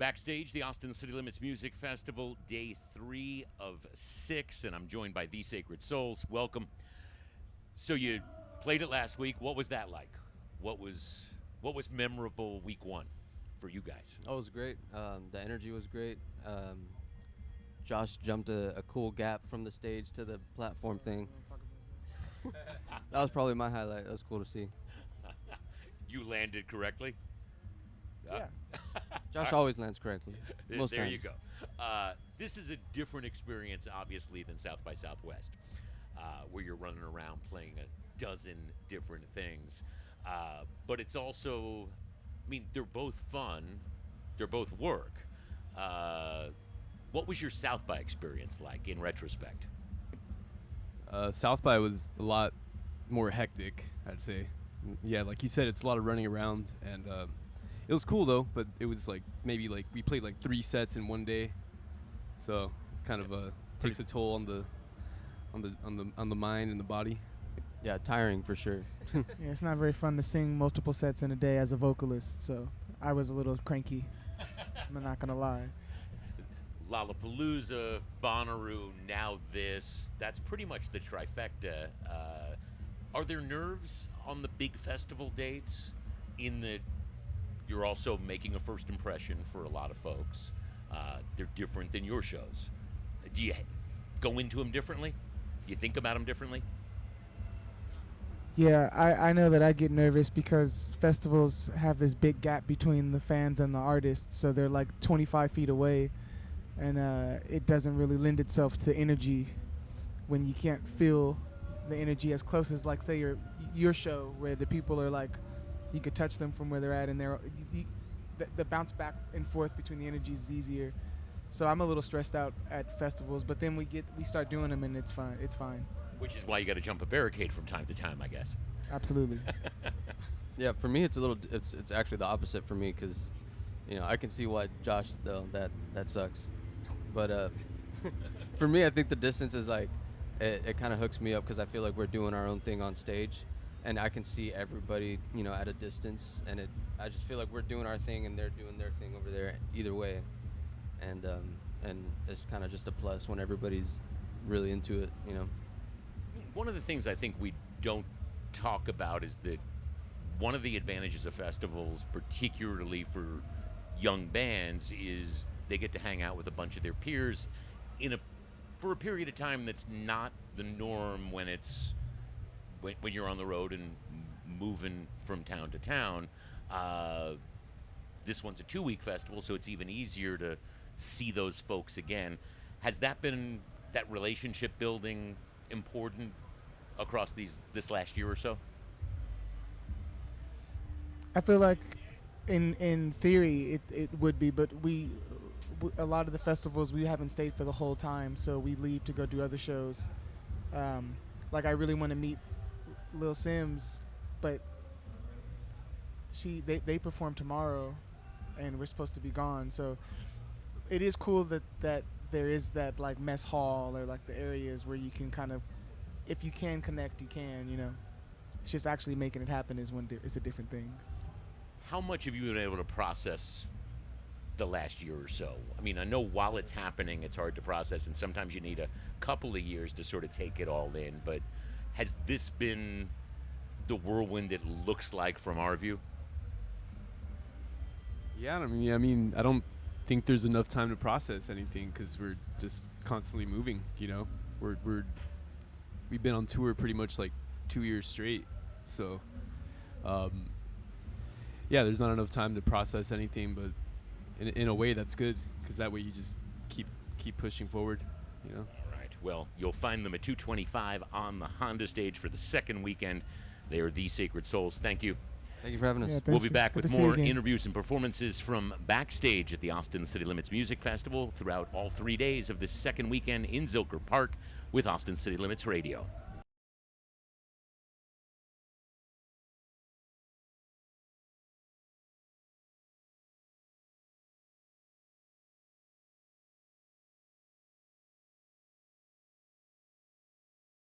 Backstage, the Austin City Limits Music Festival, day 3 of 6, and I'm joined by The Sacred Souls. Welcome. So you played it last week. What was that like? What was memorable week 1 for you guys? Oh, it was great. The energy was great. Josh jumped a cool gap from the stage to the platform thing. That was probably my highlight. That was cool to see. You landed correctly? Yeah. Josh always lands correctly. Most there times. you go. This is a different experience, obviously, than South by Southwest, where you're running around playing a dozen different things. But it's also, I mean, they're both fun. They're both work. What was your South by experience like in retrospect? South by was a lot more hectic, I'd say. Yeah, like you said, it's a lot of running around, and it was cool though. But it was like maybe like we played like 3 sets in one day, so kind of takes a toll on the mind and the body. Yeah, tiring for sure. Yeah, it's not very fun to sing multiple sets in a day as a vocalist, so I was a little cranky. I'm not gonna lie. Lollapalooza, Bonnaroo, now this. That's pretty much the trifecta. Are there nerves on the big festival dates in that you're also making a first impression for a lot of folks? They're different than your shows. Do you go into them differently? Do you think about them differently? Yeah, I know that I get nervous because festivals have this big gap between the fans and the artists, so they're like 25 feet away, and it doesn't really lend itself to energy when you can't feel the energy as close as, like, say your show, where the people are like, you could touch them from where they're at, and the bounce back and forth between the energies is easier. So I'm a little stressed out at festivals, but then we start doing them and it's fine. Which is why you got to jump a barricade from time to time, I guess. Absolutely. Yeah, for me it's it's actually the opposite for me, because I can see why Josh though that sucks, but for me I think the distance is like it kind of hooks me up, because I feel like we're doing our own thing on stage, and I can see everybody at a distance, and I just feel like we're doing our thing and they're doing their thing over there either way, and it's kind of just a plus when everybody's really into it. One of the things I think we don't talk about is that one of the advantages of festivals, particularly for young bands, is they get to hang out with a bunch of their peers for a period of time that's not the norm when you're on the road and moving from town to town. This one's a 2-week festival, so it's even easier to see those folks again. Has that relationship building important across this last year or so? I feel like in theory it would be, but a lot of the festivals we haven't stayed for the whole time, so we leave to go do other shows. Like I really want to meet Lil Sims, but they perform tomorrow and we're supposed to be gone, so it is cool that there is that like mess hall, or like the areas where you can kind of, if you can connect, you can. It's just actually making it happen is a different thing. How much have you been able to process the last year or so? I mean, I know while it's happening, it's hard to process, and sometimes you need a couple of years to sort of take it all in, but has this been the whirlwind it looks like from our view? Yeah, I mean, I don't think there's enough time to process anything, because we're just constantly moving. We've been on tour pretty much like 2 years straight, so yeah, there's not enough time to process anything, but in a way that's good, because that way you just keep pushing forward. All right, well, you'll find them at 225 on the Honda stage for the second weekend. They are The Sacred Souls. Thank you. Thank you for having us. Yeah, We'll be back with more interviews and performances from Backstage at the Austin City Limits Music Festival throughout all 3 days of this second weekend in Zilker Park with Austin City Limits Radio.